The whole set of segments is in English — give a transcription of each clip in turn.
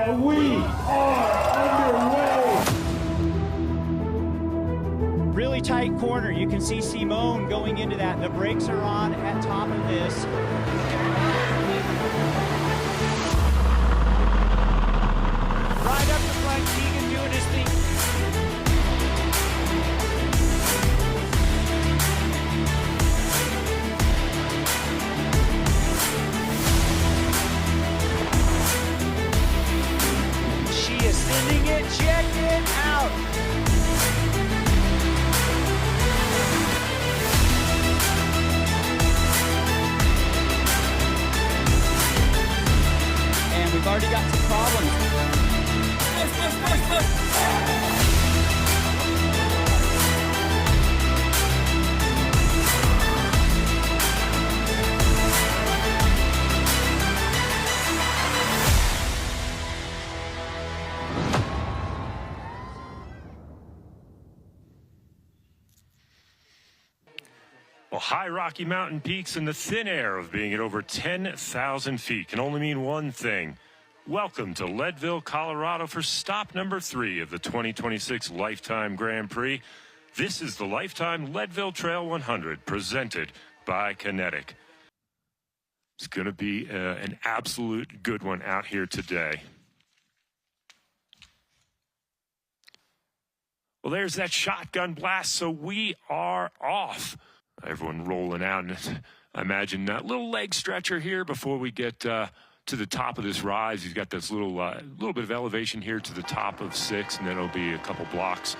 And we are underway. Really tight corner. You can see Simone going into that. The brakes are on at top of this. Right up the front, Keegan doing his thing. She is sending it, check it out. And we've already got some problems. Well, high Rocky Mountain peaks and the thin air of being at over 10,000 feet can only mean one thing. Welcome to Leadville, Colorado for stop number 3 of the 2026 Lifetime Grand Prix. This is the Lifetime Leadville Trail 100 presented by Kenetik. It's going to be an absolute good one out here today. Well, there's that shotgun blast, so we are off. Everyone rolling out, and I imagine that little leg stretcher here before we get to the top of this rise. He's got this little bit of elevation here to the top of 6, and then it'll be a couple blocks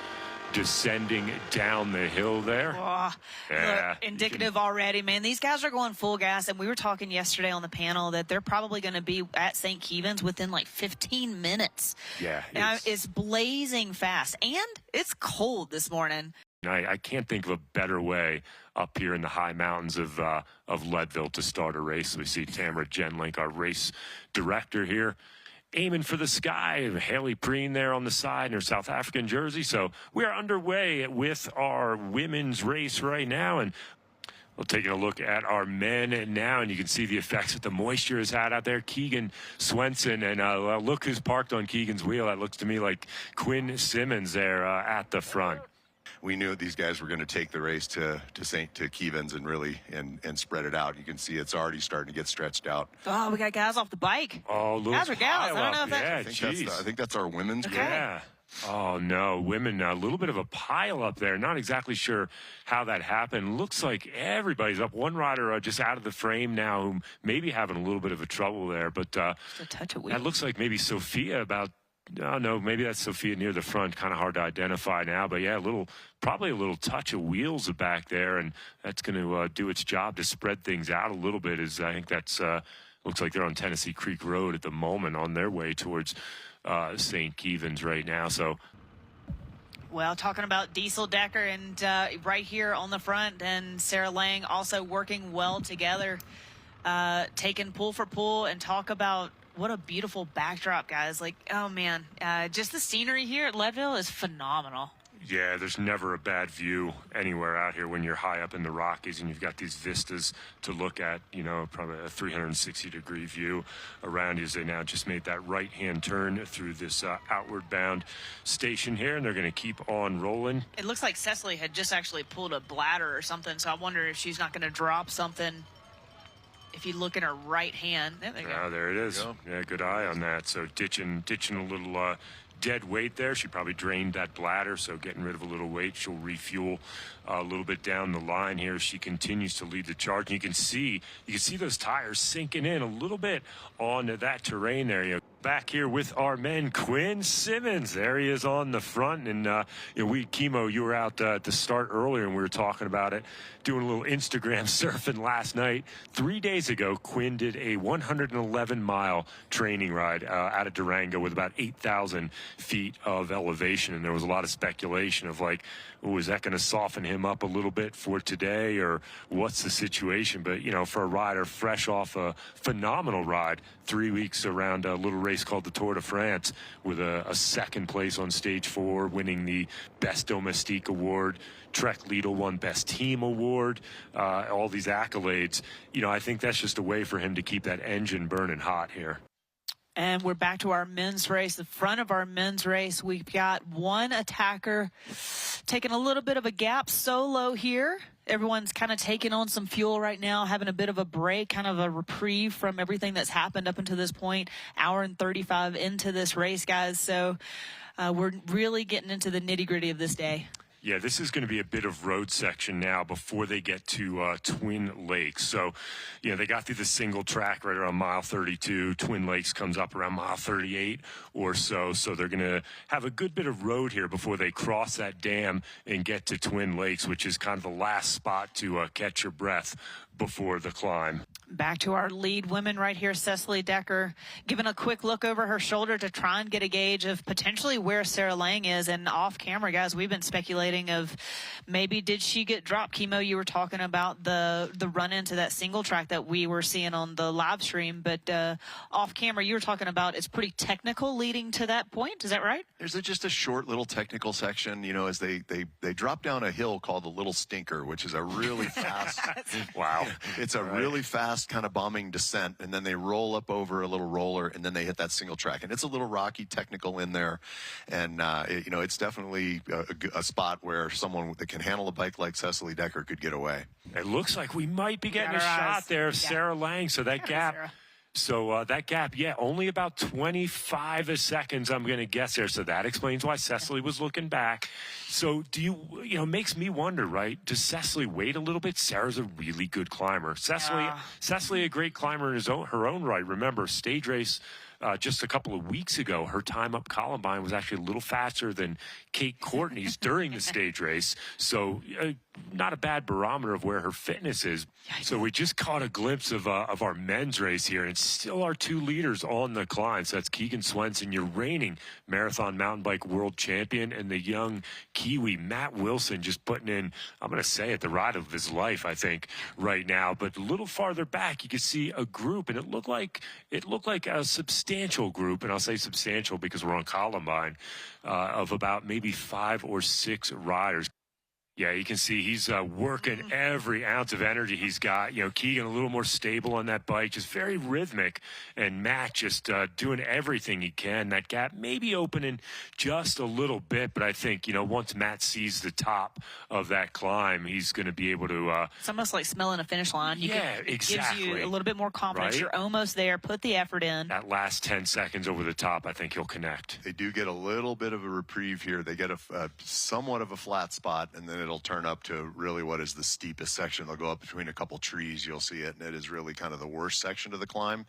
descending down the hill there. Oh, yeah, look, indicative already, man. These guys are going full gas, and we were talking yesterday on the panel that they're probably going to be at St. Kevin's within like 15 minutes. Yeah. Now, it's blazing fast, and it's cold this morning. I can't think of a better way up here in the high mountains of Leadville to start a race. We see Tamara Genlink, our race director here, aiming for the sky. Haley Preen there on the side in her South African jersey. So we are underway with our women's race right now. And we're taking a look at our men now, and you can see the effects that the moisture has had out there. Keegan Swenson, and look who's parked on Keegan's wheel. That looks to me like Quinn Simmons there at the front. We knew these guys were going to take the race to Kevin's and really and spread it out. You can see it's already starting to get stretched out. Oh, we got guys off the bike. Oh, look, guys are gals. I don't know if that's... Yeah, I think that's our women's group. Yeah. Oh, no, women, a little bit of a pile up there. Not exactly sure how that happened. Looks like everybody's up. One rider just out of the frame now who maybe having a little bit of a trouble there. But a touch of wheel. That looks like maybe Sophia about... No, maybe that's Sophia near the front. Kind of hard to identify now. But, yeah, probably a little touch of wheels back there, and that's going to do its job to spread things out a little bit. I think that's looks like they're on Tennessee Creek Road at the moment on their way towards St. Kevin's right now. So, well, talking about Diesel Decker and right here on the front, and Sarah Lang also working well together, taking pull for pull, and talk about what a beautiful backdrop, guys. Like, oh, man, just the scenery here at Leadville is phenomenal. Yeah, there's never a bad view anywhere out here when you're high up in the Rockies and you've got these vistas to look at, probably a 360-degree view around you as they now just made that right-hand turn through this outward-bound station here, and they're going to keep on rolling. It looks like Cecily had just actually pulled a bladder or something, so I wonder if she's not going to drop something. If you look in her right hand, there you go. There it is. Yeah, good eye on that. So ditching a little dead weight there. She probably drained that bladder, so getting rid of a little weight. She'll refuel a little bit down the line here. She continues to lead the charge. And you can see those tires sinking in a little bit on that terrain there. Back here with our men, Quinn Simmons. There he is on the front. And, Kimo, you were out at the start earlier, and we were talking about it, doing a little Instagram surfing last night. 3 days ago, Quinn did a 111-mile training ride out of Durango with about 8,000 feet of elevation. And there was a lot of speculation of like, is that going to soften him up a little bit for today, or what's the situation? But, for a rider fresh off a phenomenal ride, 3 weeks around a little race called the Tour de France with a second place on stage 4, winning the Best Domestique Award. Trek Lidl won Best Team Award, all these accolades. I think that's just a way for him to keep that engine burning hot here. And we're back to our men's race. The front of our men's race, we've got one attacker taking a little bit of a gap solo here. Everyone's kind of taking on some fuel right now, having a bit of a break, kind of a reprieve from everything that's happened up until this point. Hour and 35 into this race, guys. So we're really getting into the nitty-gritty of this day. Yeah, this is going to be a bit of road section now before they get to Twin Lakes. So, they got through the single track right around mile 32. Twin Lakes comes up around mile 38 or so. So they're going to have a good bit of road here before they cross that dam and get to Twin Lakes, which is kind of the last spot to catch your breath before the climb. Back to our lead women right here, Cecily Decker, giving a quick look over her shoulder to try and get a gauge of potentially where Sarah Lang is. And off camera, guys, we've been speculating of maybe did she get dropped? Chemo, you were talking about the run into that single track that we were seeing on the live stream. But off camera, you were talking about it's pretty technical leading to that point. Is that right? There's just a short little technical section, as they drop down a hill called the Little Stinker, which is a really fast. Wow. It's a really fast kind of bombing descent, and then they roll up over a little roller, and then they hit that single track, and it's a little rocky, technical in there, and it's definitely a spot where someone that can handle a bike like Cecily Decker could get away. It looks like we might be getting a shot there of Sarah Lang. So that gap. Sarah. So that gap, only about 25 seconds, I'm going to guess there. So that explains why Cecily was looking back. So makes me wonder, right? Does Cecily wait a little bit? Sarah's a really good climber. Cecily, a great climber in her own right. Remember, stage race just a couple of weeks ago, her time up Columbine was actually a little faster than Kate Courtney's during the stage race. So not a bad barometer of where her fitness is. So we just caught a glimpse of our men's race here, and still our two leaders on the climb. So that's Keegan Swenson, your reigning marathon mountain bike world champion, and the young Kiwi Matt Wilson just putting in, I'm going to say it, the ride of his life, I think, right now. But a little farther back, you can see a group, and it looked like a substantial group, and I'll say substantial because we're on Columbine, of about maybe 5 or 6 riders. Yeah, you can see he's working every ounce of energy he's got. Keegan a little more stable on that bike, just very rhythmic. And Matt just doing everything he can. That gap maybe opening just a little bit, but I think, once Matt sees the top of that climb, he's going to be able to... it's almost like smelling a finish line. Exactly. It gives you a little bit more confidence. Right? You're almost there. Put the effort in. That last 10 seconds over the top, I think he'll connect. They do get a little bit of a reprieve here. They get a somewhat of a flat spot, and then it'll turn up to really what is the steepest section. They'll go up between a couple trees. You'll see it, and it is really kind of the worst section of the climb.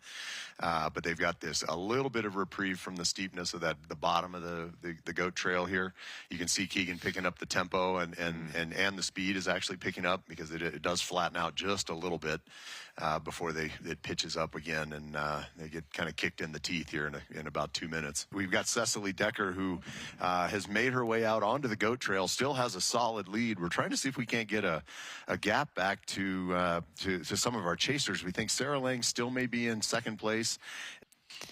But they've got a little bit of reprieve from the steepness of the bottom of the goat trail here. You can see Keegan picking up the tempo, and the speed is actually picking up because it does flatten out just a little bit before it pitches up again, and they get kind of kicked in the teeth here in about 2 minutes. We've got Cecily Decker, who has made her way out onto the goat trail, still has a solid lead. We're trying to see if we can't get a gap back to some of our chasers. We think Sarah Lang still may be in second place.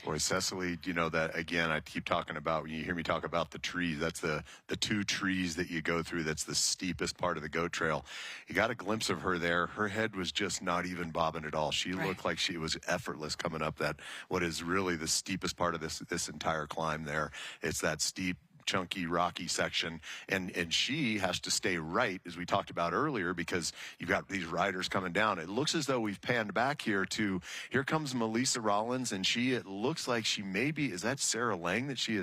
Boy, Cecily, that, again, I keep talking about, when you hear me talk about the trees, that's the 2 trees that you go through. That's the steepest part of the goat trail. You got a glimpse of her there. Her head was just not even bobbing at all. She looked like she was effortless coming up what is really the steepest part of this entire climb there. It's that steep, chunky, rocky section, and she has to stay right, as we talked about earlier, because you've got these riders coming down. It looks as though we've panned back here comes Melissa Rollins, and it looks like she is that Sarah Lang that she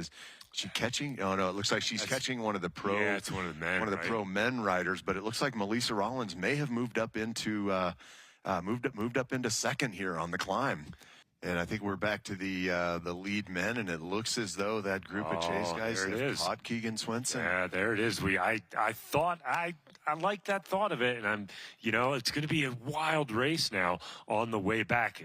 catching? Oh no, it looks like she's catching one of the pro. Yeah, it's one of the men. Pro men riders, but it looks like Melissa Rollins may have moved up into second here on the climb. And I think we're back to the lead men, and it looks as though that group of chase guys have caught Keegan Swenson. Yeah, there it is. I thought I like that thought of it, and it's going to be a wild race now on the way back.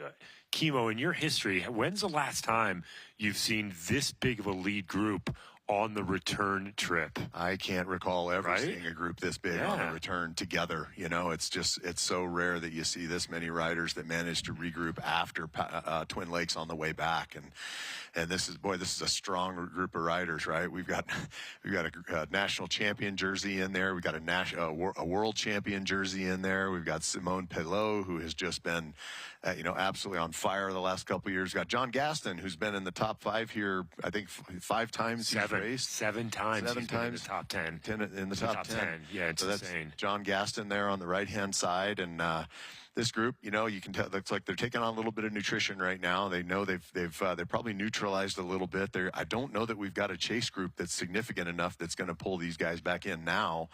Chemo, in your history, when's the last time you've seen this big of a lead group on the return trip? I can't recall ever seeing a group this big on a return together. It's so rare that you see this many riders that manage to regroup after Twin Lakes on the way back. And And this is a strong group of riders, right? We've got a national champion jersey in there. We've got a world champion jersey in there. We've got Simone Pelot, who has just been, absolutely on fire the last couple of years. We've got John Gaston, who's been in the top 5 here, I think 5 times he's raced. 7 times. 7 he's been times. in the top 10. In the top 10. Yeah, it's so insane. That's John Gaston there on the right-hand side. And this group, you can tell, looks like they're taking on a little bit of nutrition right now. They know they've probably neutralized a little bit. I don't know that we've got a chase group that's significant enough that's going to pull these guys back in now,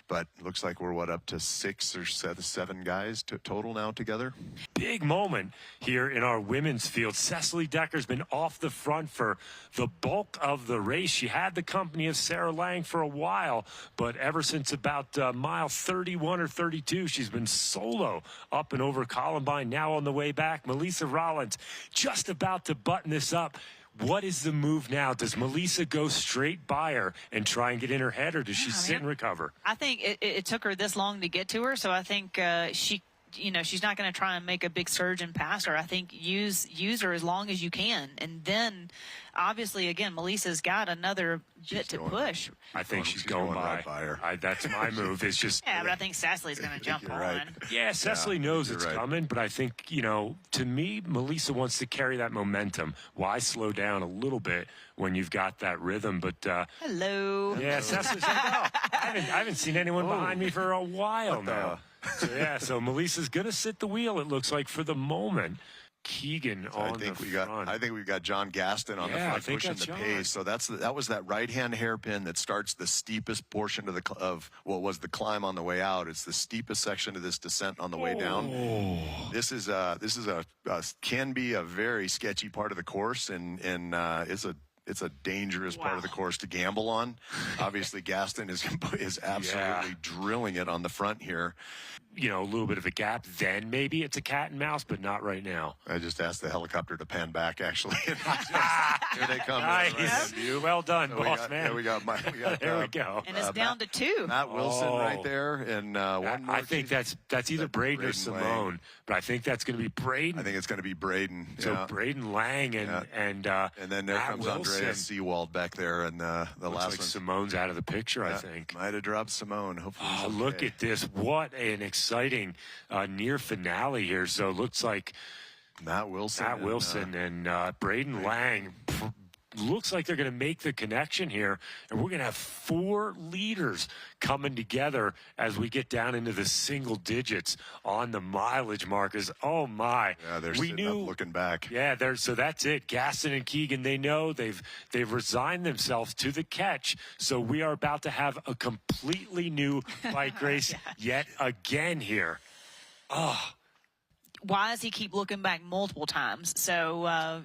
but it looks like we're up to 6 or 7 guys total now together. Big moment here in our women's field. Cecily Decker's been off the front for the bulk of the race. She had the company of Sarah Lang for a while, but ever since about mile 31 or 32, she's been solo up and over Columbine. Now on the way back, Melissa Rollins just about to button this up. What is the move now? Does Melissa go straight by her and try and get in her head, or does she sit and recover? I think it took her this long to get to her, so I think she's not going to try and make a big surge and pass her. I think use her as long as you can, and then obviously again Melissa's got another bit to push. I think she's going by. Right by her. That's my move. It's just but I think Cecily's going to jump on. Right. Yeah, Cecily knows it's right. coming, but I think, to me, Melissa wants to carry that momentum. Why slow down a little bit when you've got that rhythm? But Hello. yeah, Cecily's like, I haven't seen anyone behind me for a while now. So Melissa's going to sit the wheel, it looks like, for the moment. Keegan on the front. I think we've got John Gaston on the front pushing the pace. So that was that right-hand hairpin that starts the steepest portion of what was the climb on the way out. It's the steepest section of this descent on the way down. This is can be a very sketchy part of the course, and it's a dangerous part of the course to gamble on. Obviously, Gaston is absolutely drilling it on the front here. A little bit of a gap, then maybe it's a cat and mouse, but not right now. I just asked the helicopter to pan back, actually. Here they come. Nice. Well done, boss man. There we go. There we go. And it's down to 2. Matt Wilson right there, and one more. I think that's either Braden or Simone, but I think that's going to be Braden. I think it's going to be Braden. So Braden Lang and then there Matt comes Wilson. Andreas Seawald back there, and the Looks last like one. Simone's out of the picture. I think Might have dropped Simone. Hopefully. Oh, look at this! What an exciting near finale here. So it looks like Matt Wilson and Braden Lang. Looks like they're going to make the connection here, and we're going to have 4 leaders coming together as we get down into the single digits on the mileage markers. Oh my! Yeah, they're sitting up looking back. Yeah, so that's it. Gaston and Keegan, they know they've resigned themselves to the catch. So we are about to have a completely new bike race yet again here. Oh. Why does he keep looking back multiple times? So I'm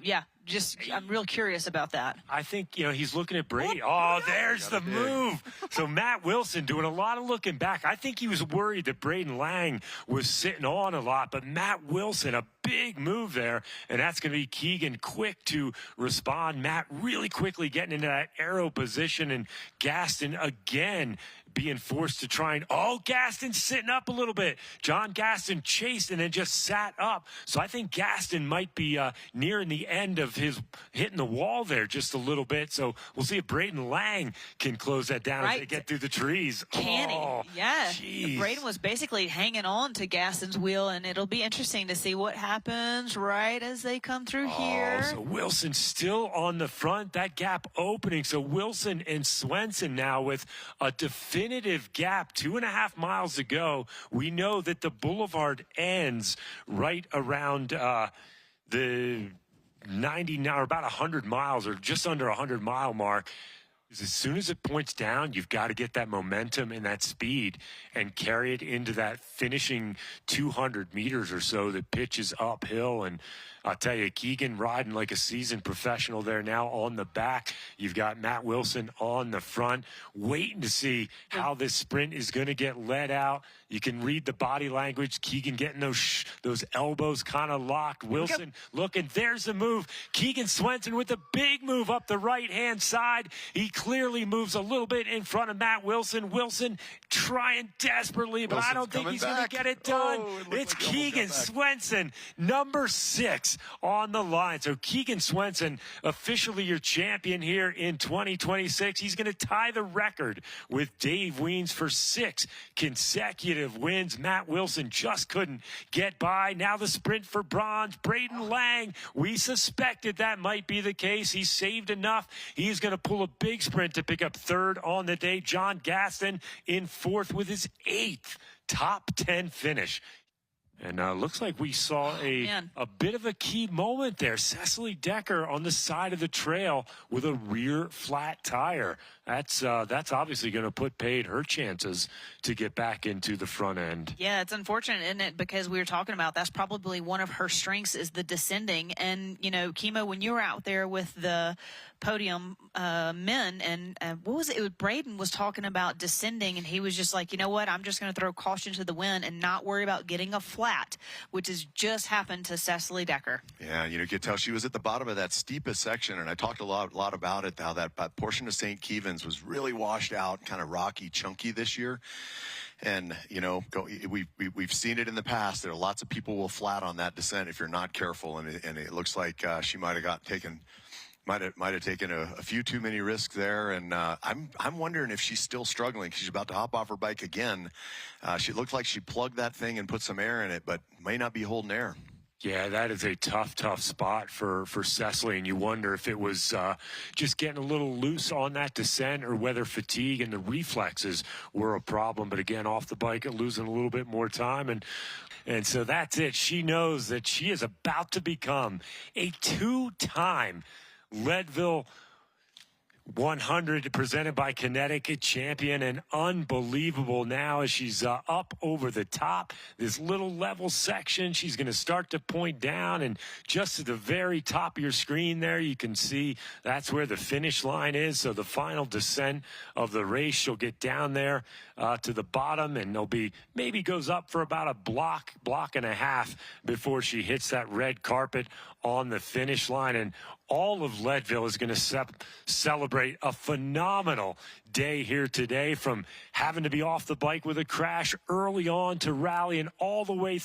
real curious about that. I think, he's looking at Brady. Oh, there's the move. So Matt Wilson doing a lot of looking back. I think he was worried that Braden Lang was sitting on a lot, but Matt Wilson, a big move there, and that's going to be Keegan quick to respond. Matt really quickly getting into that arrow position, and Gaston again being forced to try and, Gaston sitting up a little bit. John Gaston chased and then just sat up. So I think Gaston might be nearing the end of his hitting the wall there just a little bit. So we'll see if Braden Lang can close that down as they get through the trees. Can he? Yeah. Geez. Braden was basically hanging on to Gaston's wheel, and it'll be interesting to see what happens right as they come through here. So Wilson still on the front, that gap opening. So Wilson and Swenson now with a definitive gap, 2.5 miles to go. We know that the boulevard ends right around the 99 or about 100 miles or just under 100 mile mark. As soon as it points down, you've got to get that momentum and that speed and carry it into that finishing 200 meters or so that pitches uphill. And I'll tell you, Keegan riding like a seasoned professional there now on the back. You've got Matt Wilson on the front, waiting to see how this sprint is going to get let out. You can read the body language. Keegan getting those elbows kind of locked. Wilson looking. There's the move. Keegan Swenson with a big move up the right-hand side. He clearly moves a little bit in front of Matt Wilson. Wilson trying desperately, but I don't think he's going to get it done. It's Keegan Swenson, number 6 on the line. So Keegan Swenson, officially your champion here in 2026. He's going to tie the record with Dave Weens for 6 consecutive wins. Matt Wilson just couldn't get by. Now the sprint for bronze. Braden Lang, we suspected that might be the case. He saved enough. He's going to pull a big sprint to pick up 3rd on the day. John Gaston in 4th with his 8th top 10 finish. And looks like we saw a bit of a key moment there. Cecily Decker on the side of the trail with a rear flat tire. That's obviously going to put paid her chances to get back into the front end. Yeah, it's unfortunate, isn't it? Because we were talking about that's probably one of her strengths is the descending. And, you know, Kimo, when you were out there with the podium men, and what was it? It was Braden was talking about descending, and he was just like, you know what? I'm just going to throw caution to the wind and not worry about getting a flat, which has just happened to Cecily Decker. Yeah, you could tell she was at the bottom of that steepest section, and I talked a lot about it, how that portion of St. Kevin's was really washed out, kind of rocky, chunky this year. And, you know, we've seen it in the past. There are lots of people will flat on that descent if you're not careful, and it looks like she might have taken a few too many risks there, and I'm wondering if she's still struggling. She's about to hop off her bike again. She looked like she plugged that thing and put some air in it, but may not be holding air. Yeah, that is a tough spot for Cecily, and you wonder if it was just getting a little loose on that descent or whether fatigue and the reflexes were a problem. But again, off the bike, losing a little bit more time, and so that's it. She knows that she is about to become a 2-time Leadville 100 presented by Kenetik champion, and unbelievable now as she's up over the top. This little level section, she's going to start to point down, and just at the very top of your screen there, you can see that's where the finish line is. So the final descent of the race, she'll get down there to the bottom, and there'll be maybe goes up for about a block and a half before she hits that red carpet on the finish line. And all of Leadville is going to celebrate a phenomenal day here today, from having to be off the bike with a crash early on to rallying all the way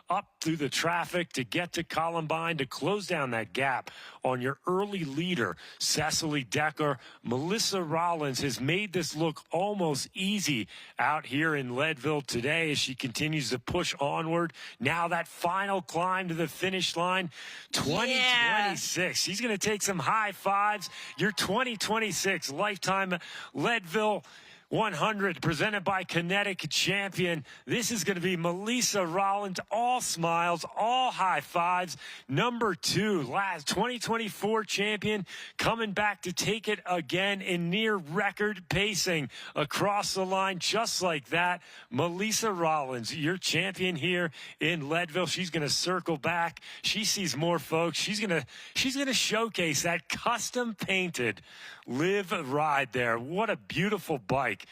up through the traffic to get to Columbine to close down that gap on your early leader, Cecily Decker. Melissa Rollins has made this look almost easy out here in Leadville today as she continues to push onward. Now that final climb to the finish line, 2026. Yeah. She's going to take some high fives. Your 2026 Lifetime Leadville 100 presented by Kenetik champion. This is going to be Melissa Rollins, all smiles, all high fives. Number 2, last 2024 champion, coming back to take it again in near record pacing across the line, just like that. Melissa Rollins, your champion here in Leadville. She's going to circle back. She sees more folks. She's going to showcase that custom painted Live ride there. What a beautiful bike.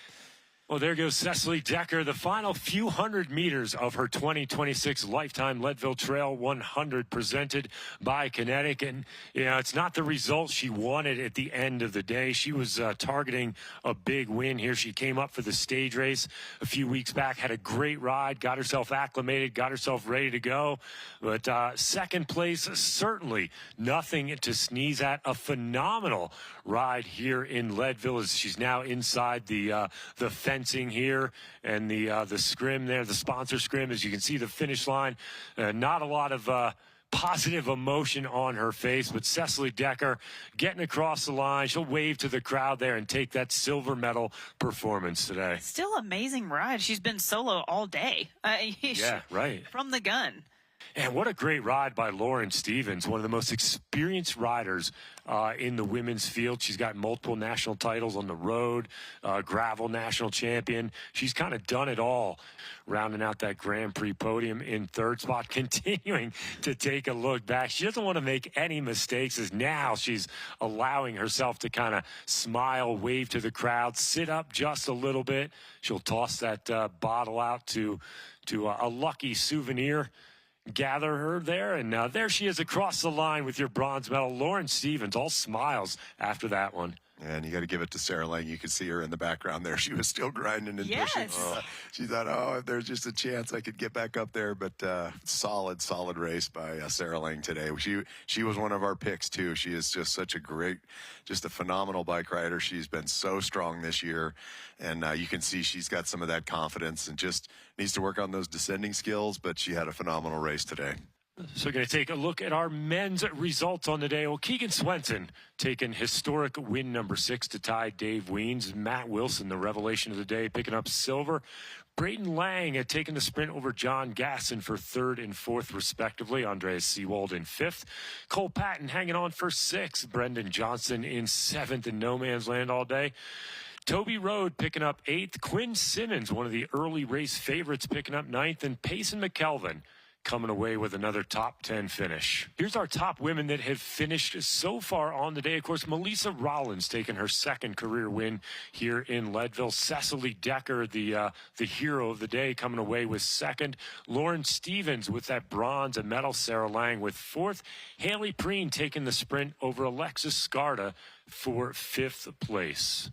Well, there goes Cecily Decker, the final few hundred meters of her 2026 Lifetime Leadville Trail 100 presented by Kenetik. And, you know, it's not the result she wanted at the end of the day. She was targeting a big win here. She came up for the stage race a few weeks back, had a great ride, got herself acclimated, got herself ready to go. But second place, certainly nothing to sneeze at. A phenomenal ride here in Leadville as she's now inside the fencing here and the scrim there, the sponsor scrim. As you can see, the finish line, not a lot of positive emotion on her face, but Cecily Decker getting across the line. She'll wave to the crowd there and take that silver medal performance today. Still amazing ride. She's been solo all day. Yeah, right. From the gun. And what a great ride by Lauren Stevens, one of the most experienced riders in the women's field. She's got multiple national titles on the road, gravel national champion. She's kind of done it all, rounding out that Grand Prix podium in third spot, continuing to take a look back. She doesn't want to make any mistakes, as now she's allowing herself to kind of smile, wave to the crowd, sit up just a little bit. She'll toss that bottle out to a lucky souvenir. Gather her there, and there she is across the line with your bronze medal. Lauren Stevens, all smiles after that one. And you got to give it to Sarah Lang. You could see her in the background there. She was still grinding and Yes. pushing. She thought, if there's just a chance I could get back up there. But solid race by Sarah Lang today. She was one of our picks, too. She is just such a a phenomenal bike rider. She's been so strong this year. And you can see she's got some of that confidence and just needs to work on those descending skills. But she had a phenomenal race today. So we're going to take a look at our men's results on the day. Well, Keegan Swenson taking historic win number 6 to tie Dave Weens. Matt Wilson, the revelation of the day, picking up silver. Braden Lang had taken the sprint over John Gasson for 3rd and 4th, respectively. Andreas Seawald in 5th. Cole Patton hanging on for 6th. Brendan Johnson in 7th in no man's land all day. Toby Rode picking up 8th. Quinn Simmons, one of the early race favorites, picking up 9th. And Payson McKelvin coming away with another top 10 finish. Here's our top women that have finished so far on the day. Of course, Melissa Rollins taking her 2nd career win here in Leadville. Cecily Decker, the hero of the day, coming away with 2nd. Lauren Stevens with that bronze and medal. Sarah Lang with 4th. Haley Preen taking the sprint over Alexis Scarta for 5th place.